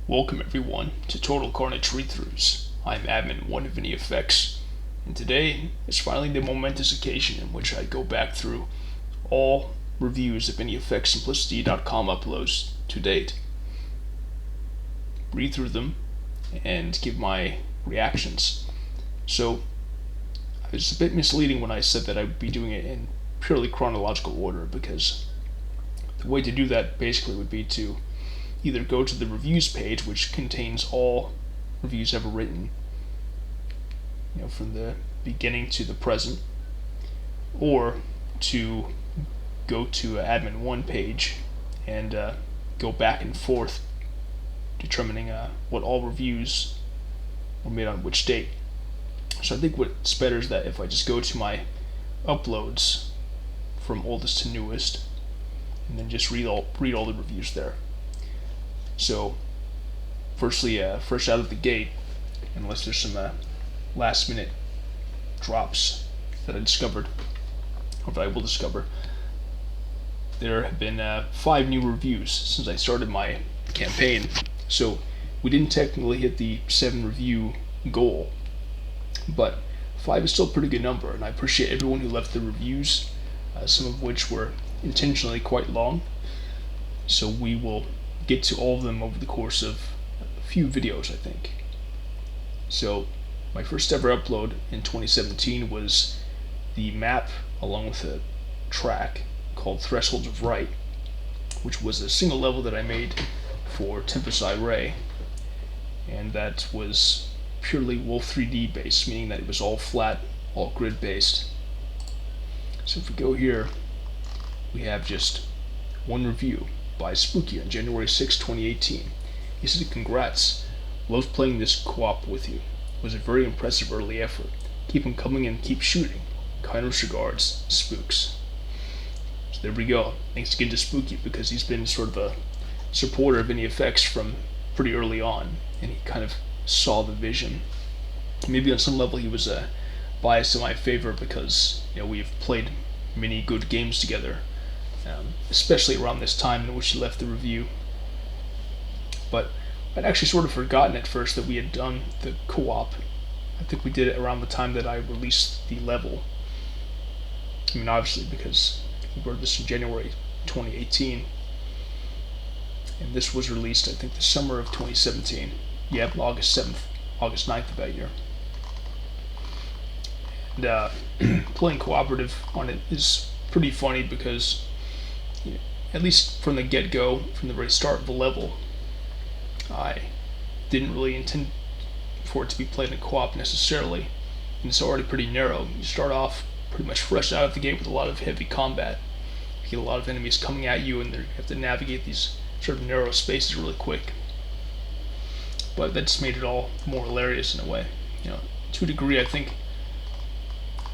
Welcome everyone to Total Carnage Readthroughs. I'm Admin 1 of NEFX, and today is finally the momentous occasion in which I go back through all reviews of NEFXSimplicity.com uploads to date, read through them, and give my reactions. So, I was a bit misleading when I said that I would be doing it in purely chronological order, because the way to do that basically would be to either go to the reviews page, which contains all reviews ever written, from the beginning to the present, or to go to Admin 1 page and go back and forth determining what all reviews were made on which date. So I think what's better is that if I just go to my uploads from oldest to newest and then just read all the reviews there. So, firstly, fresh out of the gate, unless there's some last-minute drops that I discovered, or that I will discover, there have been 5 new reviews since I started my campaign. So, we didn't technically hit the 7 review goal, but 5 is still a pretty good number, and I appreciate everyone who left the reviews, some of which were intentionally quite long. So we will get to all of them over the course of a few videos, I think. So my first ever upload in 2017 was the map along with a track called Thresholds of Right, which was a single level that I made for Tempest Ray, and that was purely Wolf 3D based, meaning that it was all flat, all grid based. So if we go here, we have just one review by Spooky on January 6, 2018. He said, "Congrats. Loved playing this co-op with you. It was a very impressive early effort. Keep them coming and keep shooting. Kindest regards, Spooks." So there we go. Thanks again to Spooky, because he's been sort of a supporter of NEFX from pretty early on, and he kind of saw the vision. Maybe on some level he was biased in my favor because we've played many good games together. Especially around this time in which he left the review. But I'd actually sort of forgotten at first that we had done the co-op. I think we did it around the time that I released the level. I mean, obviously, because we wrote this in January 2018, and this was released, I think, the summer of 2017. Yeah, August 9th of that year. And playing cooperative on it is pretty funny because, at least from the get-go, from the very start of the level, I didn't really intend for it to be played in co-op necessarily, and it's already pretty narrow. You start off pretty much fresh out of the gate with a lot of heavy combat. You get a lot of enemies coming at you, and you have to navigate these sort of narrow spaces really quick. But that just made it all more hilarious in a way. To a degree, I think,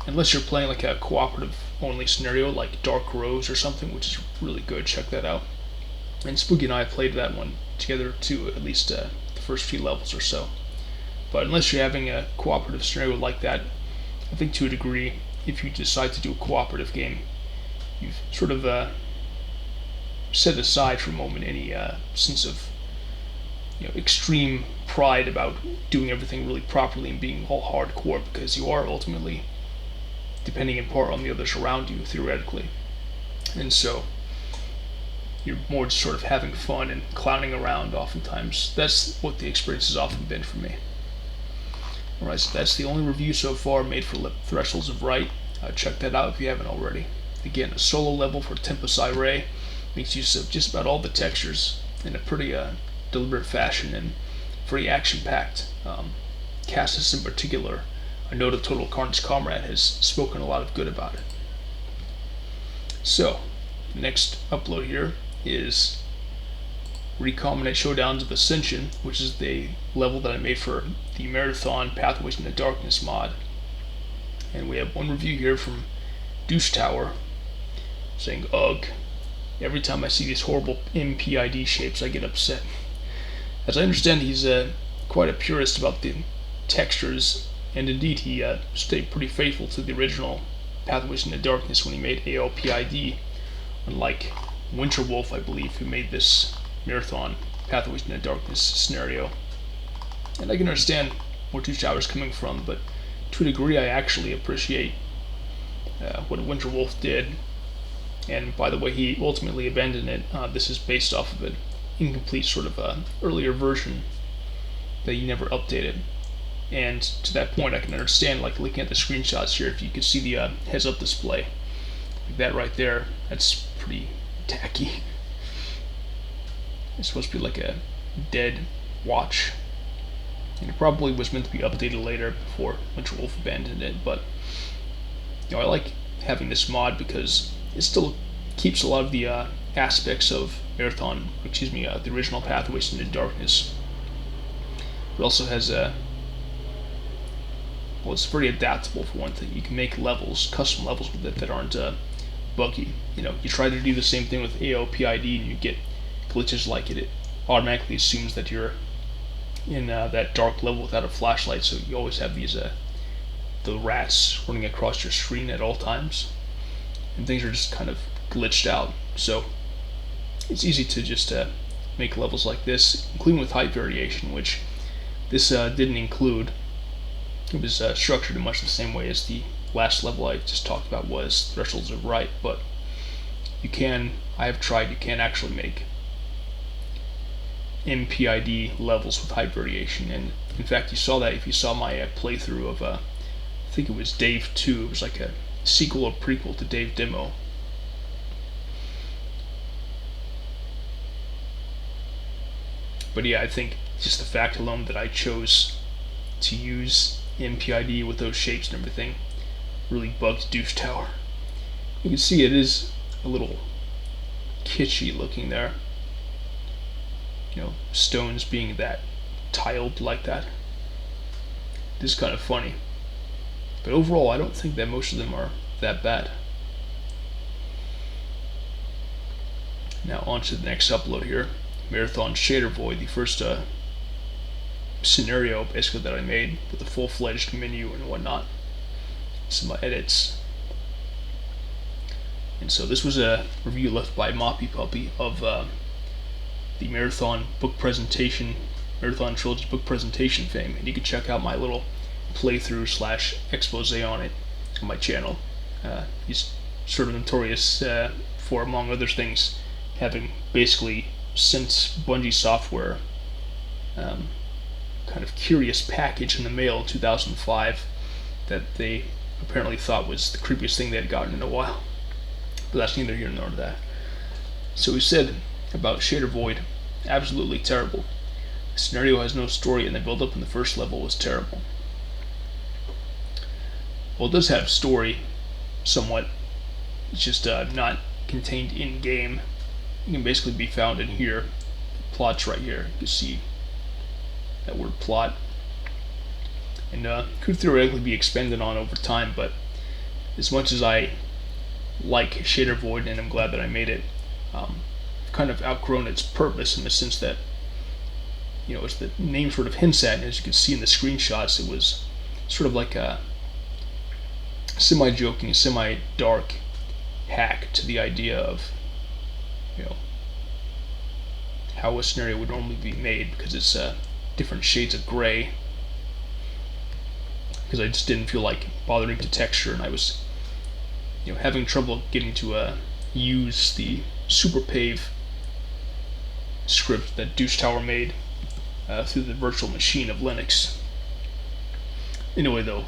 unless you're playing like a cooperative only scenario like Dark Rose or something, which is really good, check that out. And Spooky and I played that one together too, at least the first few levels or so. But unless you're having a cooperative scenario like that, I think to a degree, if you decide to do a cooperative game, you've sort of set aside for a moment any sense of extreme pride about doing everything really properly and being all hardcore, because you are ultimately depending in part on the others around you, theoretically. And so you're more just sort of having fun and clowning around oftentimes. That's what the experience has often been for me. Alright, so that's the only review so far made for Thresholds of Right. Check that out if you haven't already. Again, a solo level for Tempest Ray makes use of just about all the textures in a pretty deliberate fashion and very action-packed. Cassis in particular, I know the Total Carnage Comrade has spoken a lot of good about it. So, the next upload here is Recombinate Showdowns of Ascension, which is the level that I made for the Marathon Pathways in the Darkness mod. And we have one review here from Deuce Tower saying, "Ugh, every time I see these horrible MPID shapes I get upset." As I understand, he's quite a purist about the textures, and indeed he stayed pretty faithful to the original Pathways in the Darkness when he made ALPID, unlike Winterwolf, I believe, who made this Marathon Pathways into Darkness scenario. And I can understand where Two Showers coming from, but to a degree I actually appreciate what Winter Wolf did. And by the way, he ultimately abandoned it. This is based off of an incomplete sort of earlier version that he never updated. And to that point, I can understand, like looking at the screenshots here, if you could see the heads-up display, like that right there, that's pretty tacky. It's supposed to be like a dead watch, and it probably was meant to be updated later before Winter Wolf abandoned it. But I like having this mod because it still keeps a lot of the aspects of Marathon, the original Pathways into Darkness. It also has well, it's very adaptable for one thing. You can make levels, custom levels with it that aren't buggy. You try to do the same thing with AOPID and you get glitches like it. It automatically assumes that you're in that dark level without a flashlight, so you always have these the rats running across your screen at all times, and things are just kind of glitched out. So it's easy to just make levels like this, including with height variation, which this didn't include. It was structured in much the same way as the last level I just talked about was, Thresholds of Right, but you can actually make MPID levels with height variation, and in fact you saw that if you saw my playthrough of I think it was Dave 2. It was like a sequel or prequel to Dave Demo. But yeah, I think just the fact alone that I chose to use MPID with those shapes and everything really bugged Douche Tower. You can see it is a little kitschy looking there. Stones being that tiled like that. It is kind of funny. But overall, I don't think that most of them are that bad. Now on to the next upload here. Marathon Shader Void, the first scenario basically that I made with a full-fledged menu and whatnot. Some edits. And so this was a review left by Moppy Puppy of the Marathon Trilogy book presentation fame, and you can check out my little playthrough / expose on it on my channel. He's sort of notorious for, among other things, having basically sent Bungie Software kind of curious package in the mail in 2005 that they apparently thought was the creepiest thing they had gotten in a while. But that's neither here nor there. So he said about Shader Void, absolutely terrible. The scenario has no story and the build-up in the first level was terrible. Well, it does have story, somewhat. It's just not contained in-game. It can basically be found in here. The plot's right here. You can see that word plot. And could theoretically be expanded on over time, but as much as I like Shader Void and I'm glad that I made it, kind of outgrown its purpose in the sense that, as the name sort of hints at, and as you can see in the screenshots, it was sort of like a semi-joking, semi-dark hack to the idea of, how a scenario would normally be made, because it's different shades of gray. Because I just didn't feel like bothering to texture, and I was, having trouble getting to use the superpave script that Douche Tower made through the virtual machine of Linux. Anyway, though,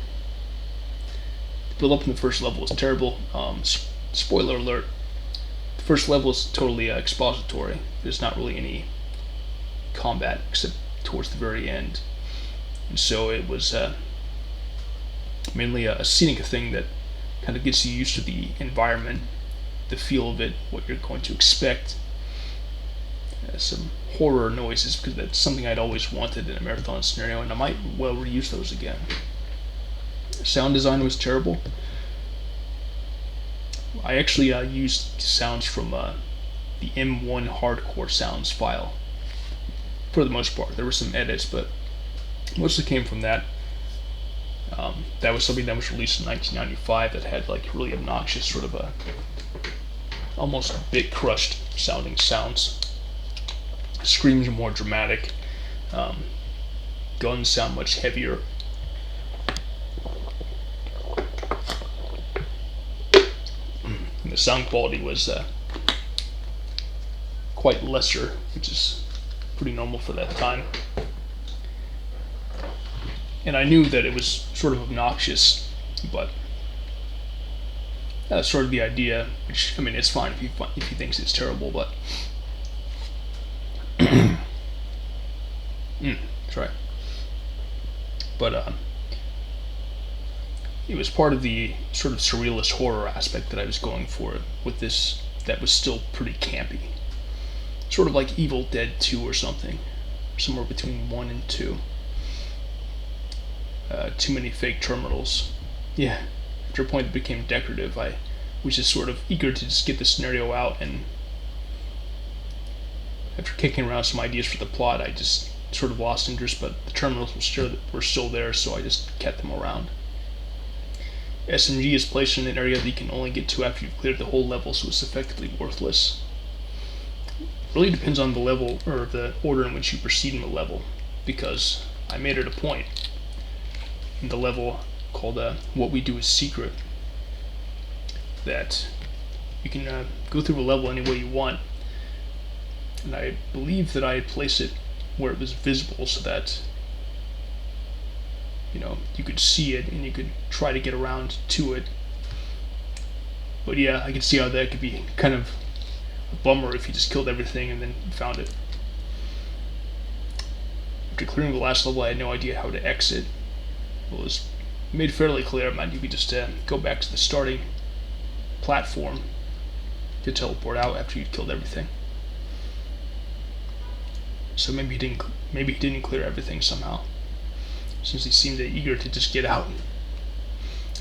the build up in the first level was terrible. Spoiler alert: the first level is totally expository. There's not really any combat except towards the very end, and so it was mainly a scenic thing that kind of gets you used to the environment, the feel of it, what you're going to expect. Some horror noises, because that's something I'd always wanted in a Marathon scenario, and I might well reuse those again. Sound design was terrible. I actually used sounds from the M1 Hardcore Sounds file for the most part. There were some edits, but mostly came from that. That was something that was released in 1995 that had like really obnoxious sort of almost bit crushed sounding sounds. Screams are more dramatic. Guns sound much heavier. And the sound quality was quite lesser, which is pretty normal for that time. And I knew that it was sort of obnoxious, but that's sort of the idea. Which, I mean, it's fine if he thinks it's terrible, but that's right. But it was part of the sort of surrealist horror aspect that I was going for with this. That was still pretty campy, sort of like Evil Dead 2 or something, somewhere between 1 and 2. Too many fake terminals. Yeah, after a point that became decorative, I was just sort of eager to just get the scenario out, and after kicking around some ideas for the plot, I just sort of lost interest, but the terminals were still there, so I just kept them around. SMG is placed in an area that you can only get to after you've cleared the whole level, so it's effectively worthless. It really depends on the level, or the order in which you proceed in the level, because I made it a point in the level called What We Do Is Secret that you can go through a level any way you want, and I believe that I had placed it where it was visible so that you could see it and you could try to get around to it. But yeah, I could see how that could be kind of a bummer if you just killed everything and then found it. After clearing the last level, I had no idea how to exit. It was made fairly clear, man. You could just go back to the starting platform to teleport out after you'd killed everything. So maybe he didn't clear everything somehow, since he seemed eager to just get out.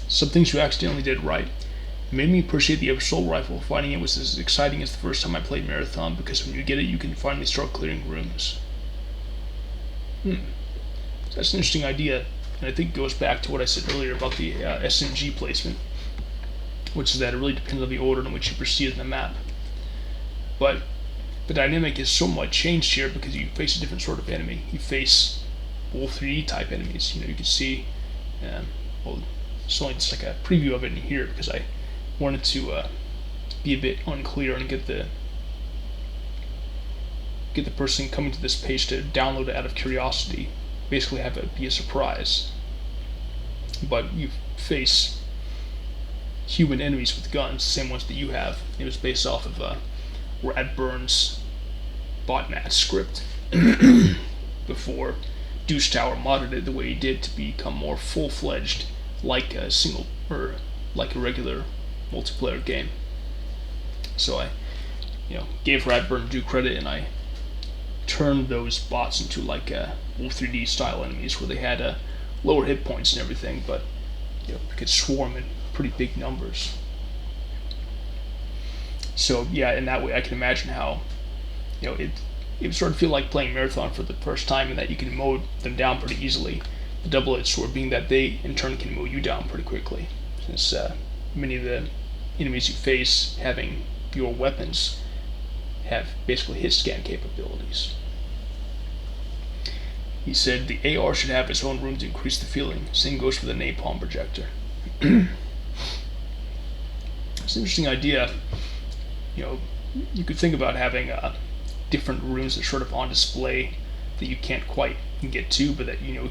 Some things you accidentally did right. It made me appreciate the assault rifle. Finding it was as exciting as the first time I played Marathon, because when you get it, you can finally start clearing rooms. That's an interesting idea. And I think it goes back to what I said earlier about the SMG placement, which is that it really depends on the order in which you proceed in the map. But the dynamic is somewhat changed here because you face a different sort of enemy. You face Wolf 3D type enemies. You can see, well, it's only just like a preview of it in here because I wanted to be a bit unclear and get the person coming to this page to download it out of curiosity. Basically have it be a surprise. But you face human enemies with guns, the same ones that you have. It was based off of Radburn's botnet script before Deuce Tower modded it the way he did to become more full-fledged, like a regular multiplayer game. So I, gave Radburn due credit, and I turned those bots into like Wolf 3D style enemies where they had lower hit points and everything, but they could swarm in pretty big numbers. So yeah, in that way I can imagine how it would sort of feel like playing Marathon for the first time, in that you can mow them down pretty easily. The double-edged sword being that they in turn can mow you down pretty quickly, since many of the enemies you face having your weapons have basically hit scan capabilities. He said the AR should have its own room to increase the feeling. Same goes for the napalm projector. It's an interesting idea. You could think about having different rooms that are sort of on display that you can't quite get to, but that you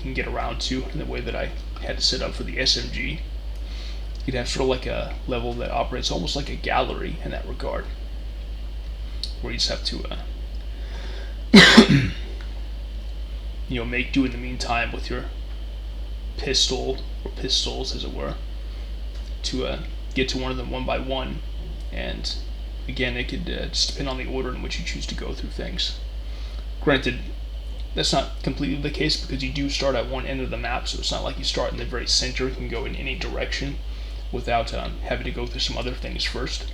can get around to in the way that I had to set up for the SMG. You'd have sort of like a level that operates almost like a gallery in that regard, where you just have to make do in the meantime with your pistol, or pistols as it were, to get to one of them one by one. And again, it could just depend on the order in which you choose to go through things. Granted, that's not completely the case, because you do start at one end of the map, so it's not like you start in the very center. You can go in any direction without having to go through some other things first.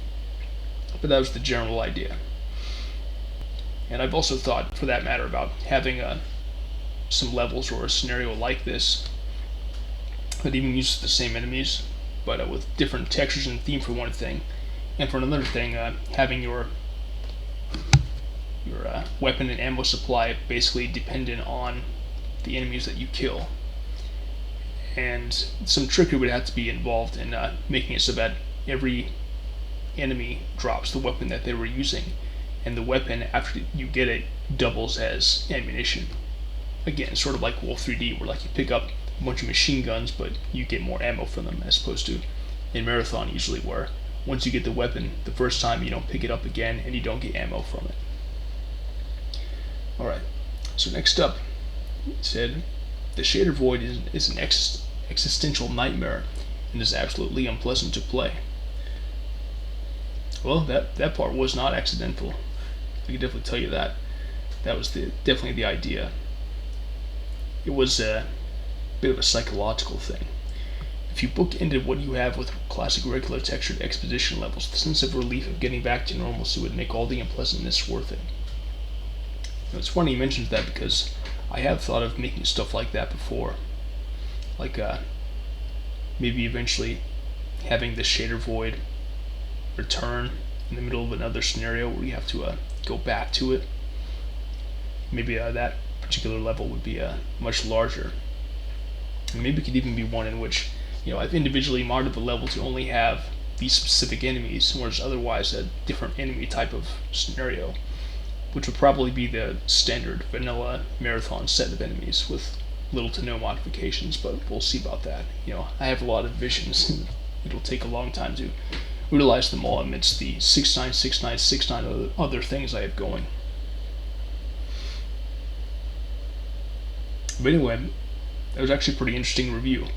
But that was the general idea. And I've also thought, for that matter, about having some levels or a scenario like this that even uses the same enemies, but with different textures and theme for one thing, and for another thing, having your your weapon and ammo supply basically dependent on the enemies that you kill. And some trickery would have to be involved in making it so that every enemy drops the weapon that they were using, and the weapon, after you get it, doubles as ammunition. Again, sort of like Wolf 3D, where like you pick up a bunch of machine guns, but you get more ammo from them, as opposed to in Marathon usually, where once you get the weapon the first time, you don't pick it up again, and you don't get ammo from it. Alright, so next up, it said, the shader void is an existential nightmare and is absolutely unpleasant to play. Well, that part was not accidental. I can definitely tell you that. That was definitely the idea. It was a bit of a psychological thing. If you bookended what you have with classic regular textured exposition levels, the sense of relief of getting back to normalcy would make all the unpleasantness worth it. Now, it's funny you mentioned that, because I have thought of making stuff like that before. Like maybe eventually having the shader void return in the middle of another scenario where you have to go back to it. Maybe that particular level would be much larger. And maybe it could even be one in which, I've individually modded the level to only have these specific enemies, whereas otherwise a different enemy type of scenario, which would probably be the standard vanilla Marathon set of enemies with little to no modifications, but we'll see about that. I have a lot of visions, and it'll take a long time to realize them all amidst the 69 other things I have going. But anyway, that was actually a pretty interesting review.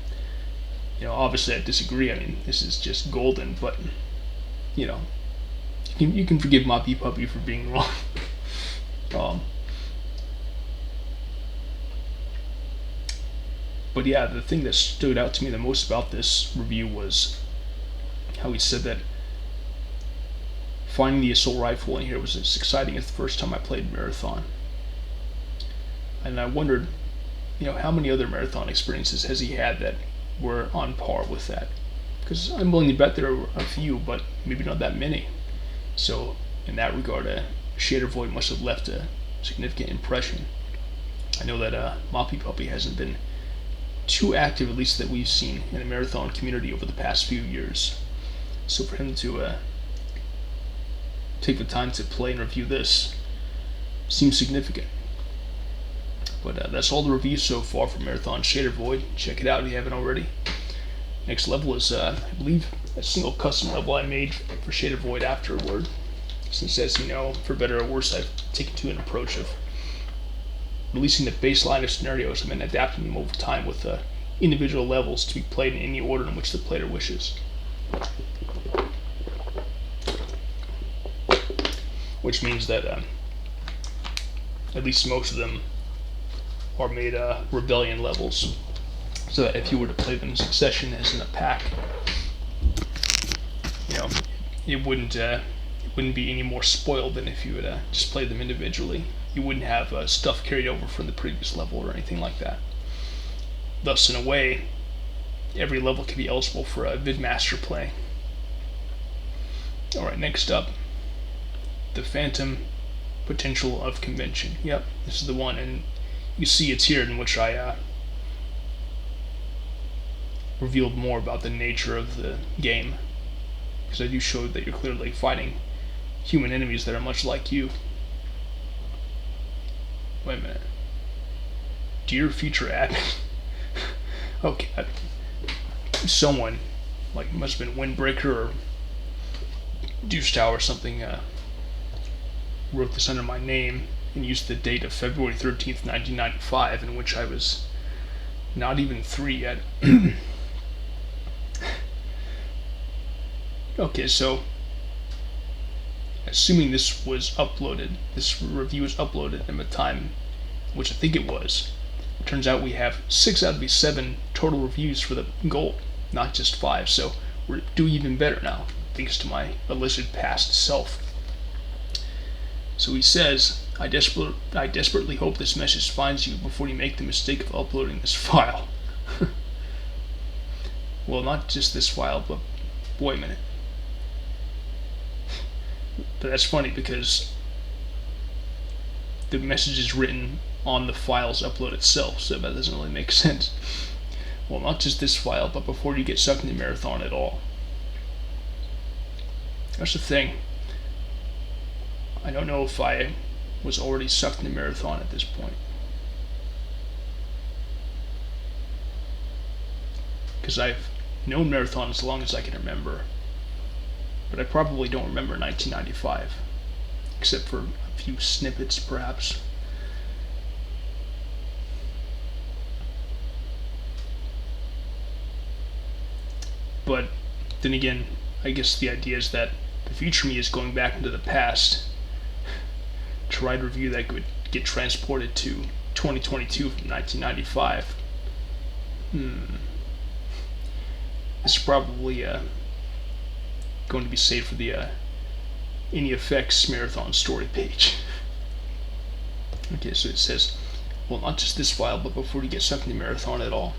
Obviously I disagree. I mean, this is just golden, but you can forgive Moppy Puppy for being wrong. But yeah, the thing that stood out to me the most about this review was how he said that finding the assault rifle in here was as exciting as the first time I played Marathon. And I wondered, how many other Marathon experiences has he had that were on par with that? Because I'm willing to bet there are a few, but maybe not that many. So in that regard, Shader Void must have left a significant impression. I know that Moppy Puppy hasn't been too active, at least that we've seen, in the Marathon community over the past few years. So for him to take the time to play and review this seems significant. But that's all the reviews so far for Marathon Shader Void. Check it out if you haven't already. Next level is, I believe, a single custom level I made for Shader Void afterward. Since, as you know, for better or worse, I've taken to an approach of releasing the baseline of scenarios and then adapting them over time with individual levels to be played in any order in which the player wishes. Which means that at least most of them are made rebellion levels, so that if you were to play them in succession as in a pack, it wouldn't be any more spoiled than if you would just play them individually. You wouldn't have stuff carried over from the previous level or anything like that. Thus, in a way, every level can be eligible for a vidmaster play. Alright, next up, the Phantom Potential of Convention. Yep, this is the one, and you see it's here in which I revealed more about the nature of the game, because I do show that you're clearly fighting human enemies that are much like you. Wait a minute. Dear future admin. Okay. Someone, like, must have been Windbreaker or Douchetower or something, wrote this under my name and used the date of February 13th, 1995, in which I was not even 3 yet. Okay, so assuming this review was uploaded in the time which I think it was, it turns out we have 6 out of the 7 total reviews for the goal, not just 5, so we're doing even better now, thanks to my illicit past self. So he says, I desperately hope this message finds you before you make the mistake of uploading this file. Well, not just this file, but wait a minute. But that's funny because the message is written on the file's upload itself, so that doesn't really make sense. Well, not just this file, but before you get sucked into Marathon at all. That's the thing. I don't know if I was already sucked into Marathon at this point. Because I've known Marathon as long as I can remember. But I probably don't remember 1995. Except for a few snippets, perhaps. But then again, I guess the idea is that the future me is going back into the past to write a review that could get transported to 2022 from 1995. This is probably going to be saved for the NEFX Marathon story page. Okay, so it says, well, not just this file, but before you get sucked into Marathon at all,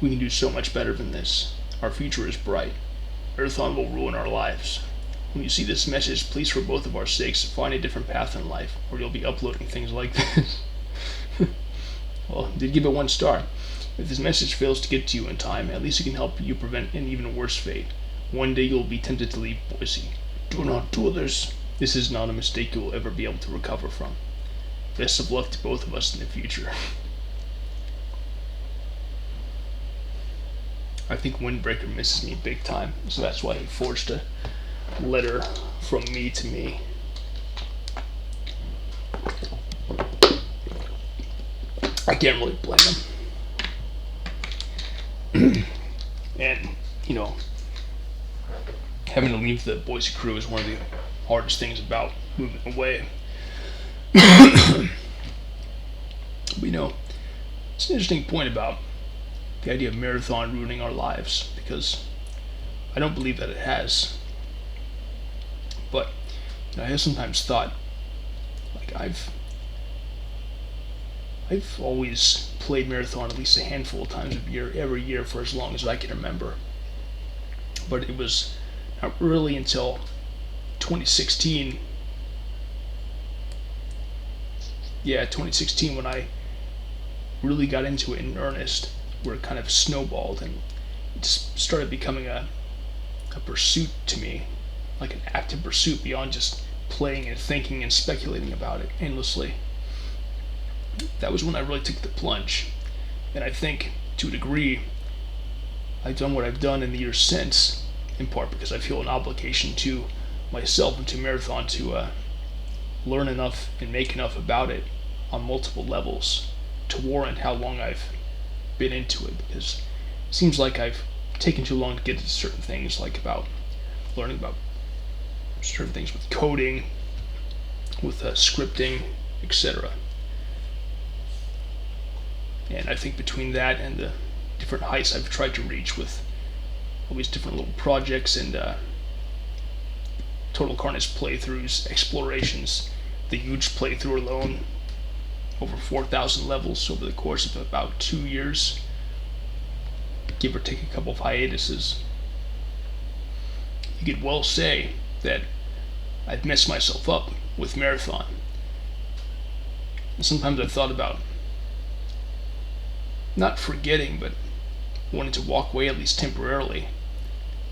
we can do so much better than this. Our future is bright. Marathon will ruin our lives. When you see this message, please, for both of our sakes, find a different path in life, or you'll be uploading things like this. Well, did give it 1 star. If this message fails to get to you in time, at least it can help you prevent an even worse fate. One day you'll be tempted to leave Boise. Do not do this. This is not a mistake you will ever be able to recover from. Best of luck to both of us in the future. I think Windbreaker misses me big time, so that's why he forged a letter from me to me. I can't really blame him. And, you know, having to leave the Boise crew is one of the hardest things about moving away. But, you know, it's an interesting point about the idea of Marathon ruining our lives, because I don't believe that it has. But you know, I have sometimes thought, like, I've always played Marathon at least a handful of times every year for as long as I can remember. But it was not really until 2016, when I really got into it in earnest, where it kind of snowballed and it started becoming a pursuit to me, like an active pursuit beyond just playing and thinking and speculating about it endlessly. That was when I really took the plunge, and I think, to a degree, I've done what I've done in the years since, in part because I feel an obligation to myself and to Marathon to learn enough and make enough about it on multiple levels to warrant how long I've been into it, because it seems like I've taken too long to get into certain things, like about learning about certain things with coding, with scripting, etc. And I think between that and the different heights I've tried to reach with all these different little projects and Total Carnage playthroughs, explorations, the huge playthrough alone, over 4,000 levels over the course of about 2 years, give or take a couple of hiatuses, you could well say that I've messed myself up with Marathon. And sometimes I've thought about not forgetting, but wanting to walk away at least temporarily.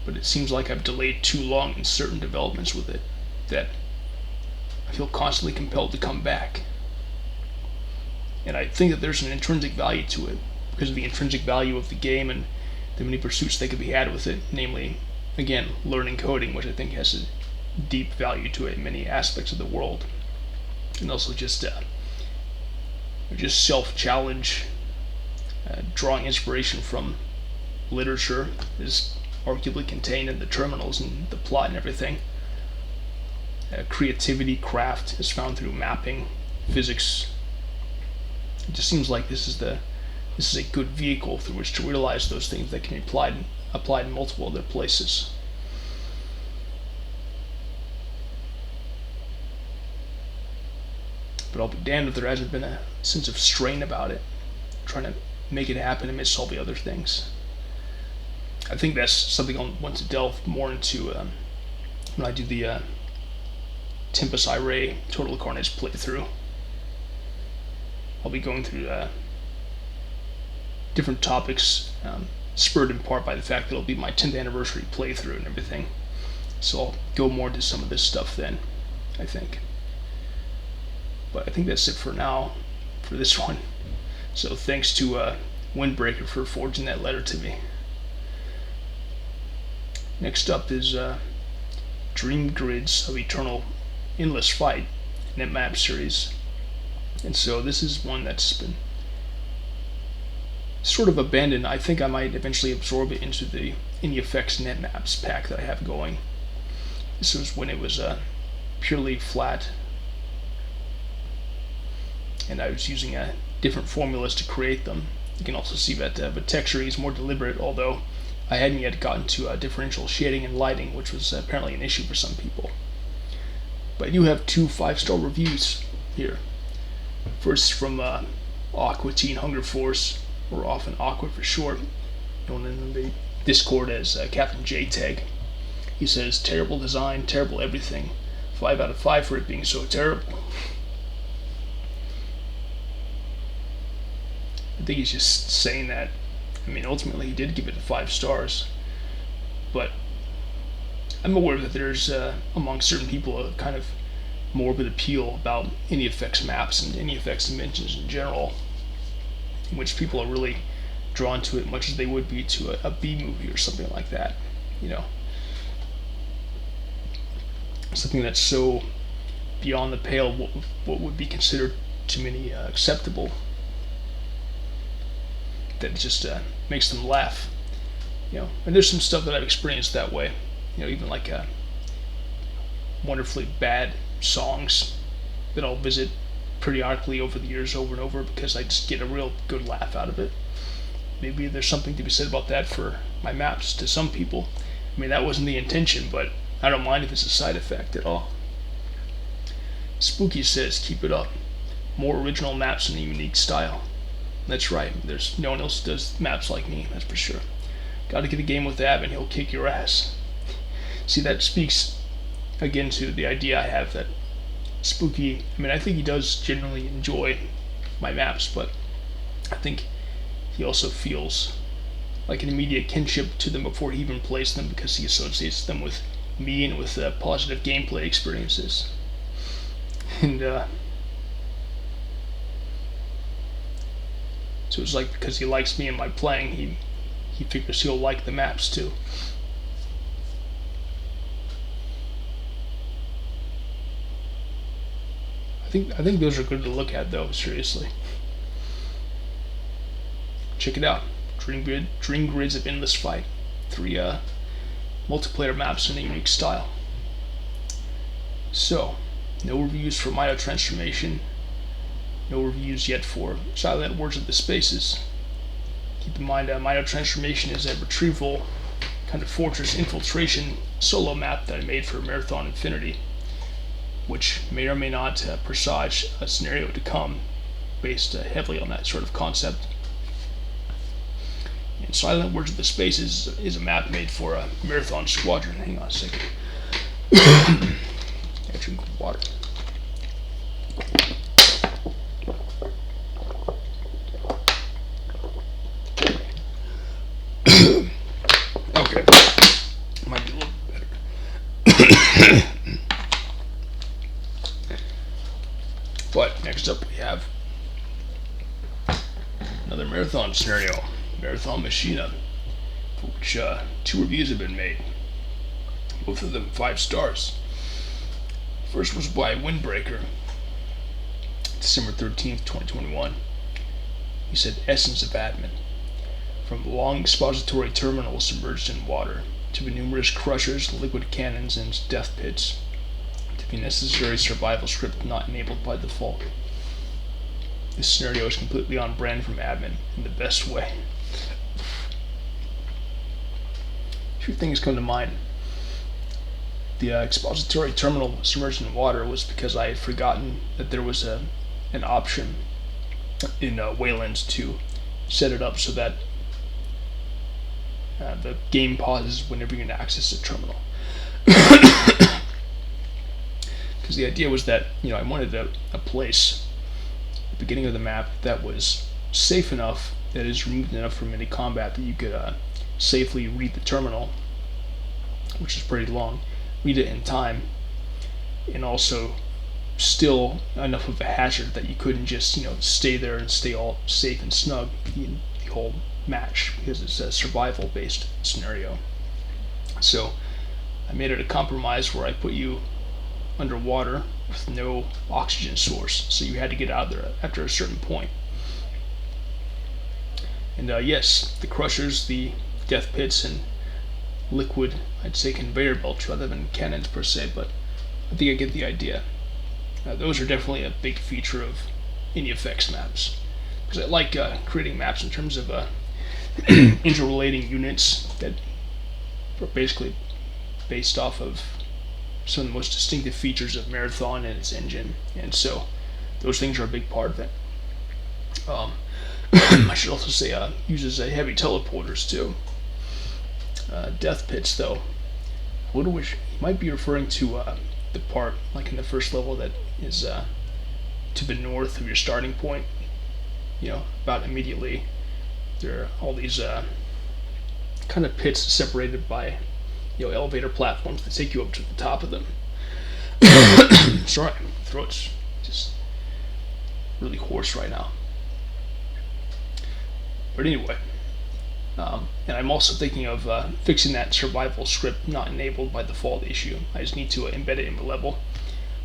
But it seems like I've delayed too long in certain developments with it, that I feel constantly compelled to come back. And I think that there's an intrinsic value to it, because of the intrinsic value of the game and the many pursuits that could be had with it, namely, again, learning coding, which I think has a deep value to it in many aspects of the world. And also just self-challenge, drawing inspiration from literature is arguably contained in the terminals and the plot and everything. Creativity, craft is found through mapping, physics. It just seems like this is a good vehicle through which to realize those things that can be applied in multiple other places. But I'll be damned if there hasn't been a sense of strain about it, trying to make it happen amidst all the other things. I think that's something I'll want to delve more into when I do the Tempest Irae Total Carnage playthrough. I'll be going through different topics, spurred in part by the fact that it'll be my 10th anniversary playthrough and everything. So I'll go more into some of this stuff then, I think. But I think that's it for now, for this one. So thanks to Windbreaker for forging that letter to me. Next up is Dream Grids of Eternal Endless Fight netmap series. And so this is one that's been sort of abandoned. I think I might eventually absorb it into the NEFX netmaps pack that I have going. This was when it was purely flat, and I was using different formulas to create them. You can also see that the texturing is more deliberate, although I hadn't yet gotten to differential shading and lighting, which was apparently an issue for some people. But I do have 2 5-star reviews here. First from Aqua Teen Hunger Force, or often Aqua for short, known in the Discord as Captain J-Tag. He says, terrible design, terrible everything. 5 out of 5 for it being so terrible. I think he's just saying that. I mean, ultimately he did give it 5 stars. But I'm aware that there's, among certain people, a kind of morbid appeal about NEFX maps and NEFX dimensions in general, in which people are really drawn to it much as they would be to a B-movie or something like that, you know. Something that's so beyond the pale of what would be considered to many acceptable, that it just makes them laugh, you know. And there's some stuff that I've experienced that way, you know, even like wonderfully bad songs that I'll visit periodically over the years over and over because I just get a real good laugh out of it. Maybe there's something to be said about that for my maps to some people. I mean, that wasn't the intention, but I don't mind if it's a side effect at all. Spooky says, keep it up. More original maps in a unique style. That's right, there's no one else does maps like me, that's for sure. Gotta get a game with Ab and he'll kick your ass. See, that speaks again to the idea I have that Spooky, I mean, I think he does generally enjoy my maps, but I think he also feels like an immediate kinship to them before he even plays them because he associates them with me and with positive gameplay experiences. And so it's like because he likes me and my playing, he figures he'll like the maps too. I think those are good to look at though, seriously. Check it out. Dream Grids of Endless Fight. 3 multiplayer maps in a unique style. So, no reviews for Mito Transformation. No reviews yet for Silent Words of the Spaces. Keep in mind, Mito Transformation is a retrieval kind of fortress infiltration solo map that I made for Marathon Infinity, which may or may not presage a scenario to come based heavily on that sort of concept. And Silent Words of the Spaces is a map made for a Marathon Squadron. Hang on a second. I drink water. Okay. Might be a little better. But next up we have another Marathon scenario, Marathon Machina, for which 2 reviews have been made. Both of them 5 stars. First was by Windbreaker, December 13th, 2021. He said, Essence of Admin. From the long expository terminal submerged in water, to the numerous crushers, liquid cannons, and death pits, to the necessary survival script not enabled by default. This scenario is completely on brand from admin, in the best way. A few things come to mind. The expository terminal submerged in water was because I had forgotten that there was an option in Wayland to set it up so that the game pauses whenever you're going to access the terminal. Because the idea was that, I wanted a place beginning of the map that was safe enough, that is removed enough from any combat that you could safely read the terminal, which is pretty long, read it in time, and also still enough of a hazard that you couldn't just stay there and stay all safe and snug the whole match, because it's a survival based scenario. So I made it a compromise where I put you underwater with no oxygen source, so you had to get out of there after a certain point. And yes, the crushers, the death pits, and liquid, I'd say conveyor belts rather than cannons per se, but I think I get the idea. Those are definitely a big feature of NEFX maps, because I like creating maps in terms of interrelating units that are basically based off of some of the most distinctive features of Marathon and its engine, and so those things are a big part of it. I should also say uses heavy teleporters too. Death pits, though, I wonder which you might be referring to the part like in the first level that is to the north of your starting point. About immediately there are all these kind of pits separated by elevator platforms that take you up to the top of them. Sorry, my throat's just really hoarse right now. But anyway, and I'm also thinking of fixing that survival script not enabled by default issue. I just need to embed it in the level.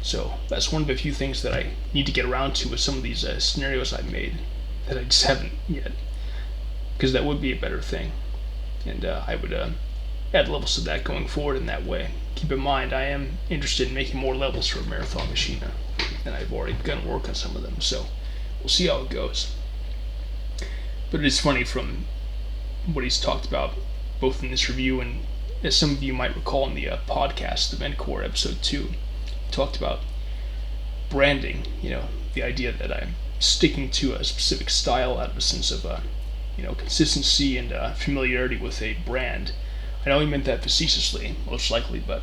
So that's one of the few things that I need to get around to with some of these scenarios I've made that I just haven't yet, because that would be a better thing. And I would add levels to that going forward in that way. Keep in mind, I am interested in making more levels for Marathon Machina, and I've already begun work on some of them, so we'll see how it goes. But it is funny from what he's talked about, both in this review and, as some of you might recall, in the podcast, the Ventcore episode 2, he talked about branding, the idea that I'm sticking to a specific style out of a sense of consistency and familiarity with a brand. I know he meant that facetiously, most likely, but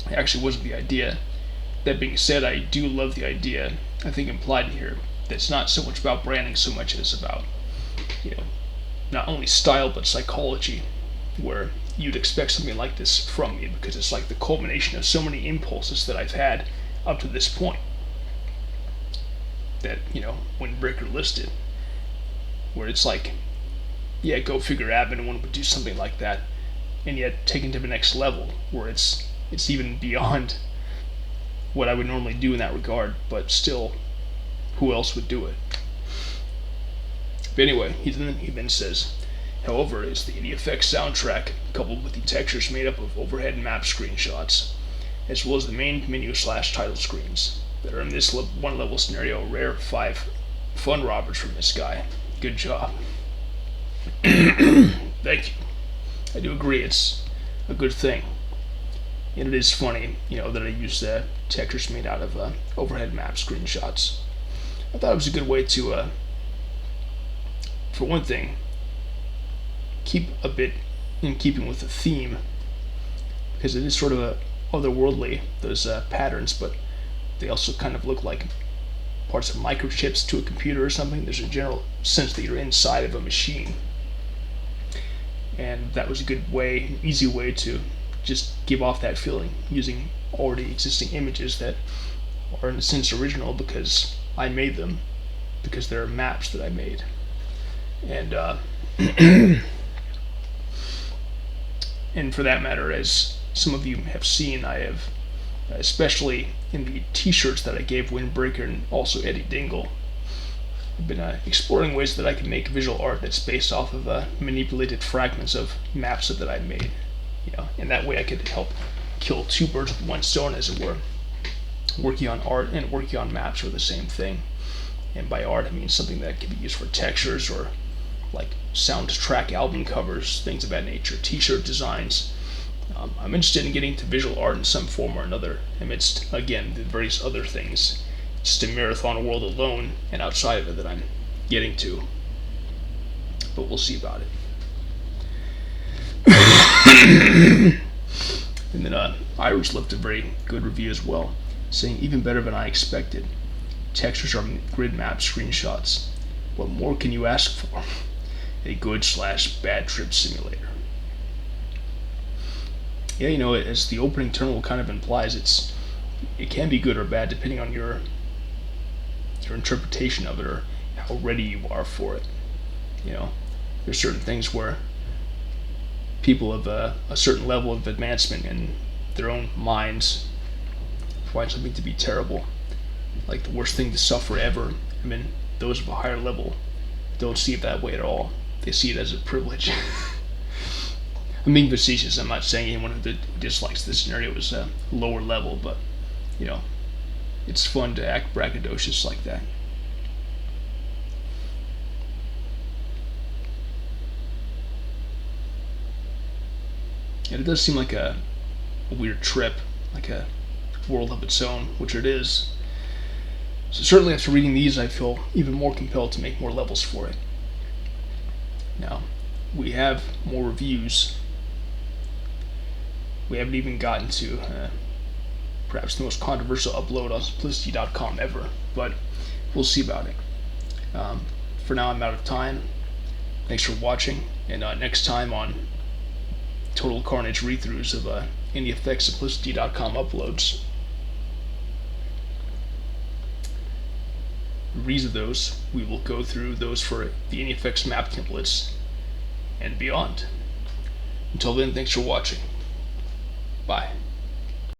it actually wasn't the idea. That being said, I do love the idea, I think implied here, that it's not so much about branding so much as about, not only style but psychology, where you'd expect something like this from me, because it's like the culmination of so many impulses that I've had up to this point that, Windbreaker listed, where it's like, yeah, go figure, admin would do something like that, and yet taken to the next level, where it's even beyond what I would normally do in that regard, but still, who else would do it? But anyway, he then says, however, is the NEFX soundtrack, coupled with the textures made up of overhead map screenshots, as well as the main menu/title screens, that are in this one level scenario rare 5 fun robbers from this guy. Good job. Thank you. I do agree, it's a good thing. And it is funny, that I use textures made out of overhead map screenshots. I thought it was a good way to, for one thing, keep a bit in keeping with the theme, because it is sort of a otherworldly, those patterns, but they also kind of look like parts of microchips to a computer or something. There's a general sense that you're inside of a machine, and that was a good way, an easy way to just give off that feeling using already existing images that are in a sense original because I made them, because they're maps that I made. And and for that matter, as some of you have seen, I have, especially in the t-shirts that I gave Windbreaker and also Eddie Dingle, I've been exploring ways that I can make visual art that's based off of manipulated fragments of maps that I made. And that way I could help kill two birds with one stone, as it were. Working on art and working on maps are the same thing. And by art, I mean something that can be used for textures or like soundtrack album covers, things of that nature, t-shirt designs. I'm interested in getting to visual art in some form or another, amidst, again, the various other things, just a Marathon world alone and outside of it that I'm getting to. But we'll see about it. And then Irish left a very good review as well, saying even better than I expected. textures or grid map screenshots. What more can you ask for? A good/bad trip simulator. Yeah, you know, as the opening terminal kind of implies, it can be good or bad depending on your interpretation of it or how ready you are for it. You know, there's certain things where people of a certain level of advancement in their own minds find something to be terrible, like the worst thing to suffer ever. I mean, those of a higher level don't see it that way at all. They see it as a privilege. I'm being facetious. I'm not saying anyone who dislikes this scenario is a lower level, but you know, it's fun to act braggadocious like that. And it does seem like a weird trip, like a world of its own, which it is. So certainly after reading these, I feel even more compelled to make more levels for it. Now, we have more reviews. We haven't even gotten to perhaps the most controversial upload on simplicity.com ever, but we'll see about it. For now, I'm out of time. Thanks for watching, and next time on Total Carnage Readthroughs of NEFX simplicity.com uploads. Of those, we will go through those for the NEFX map templates and beyond. Until then, thanks for watching. Bye.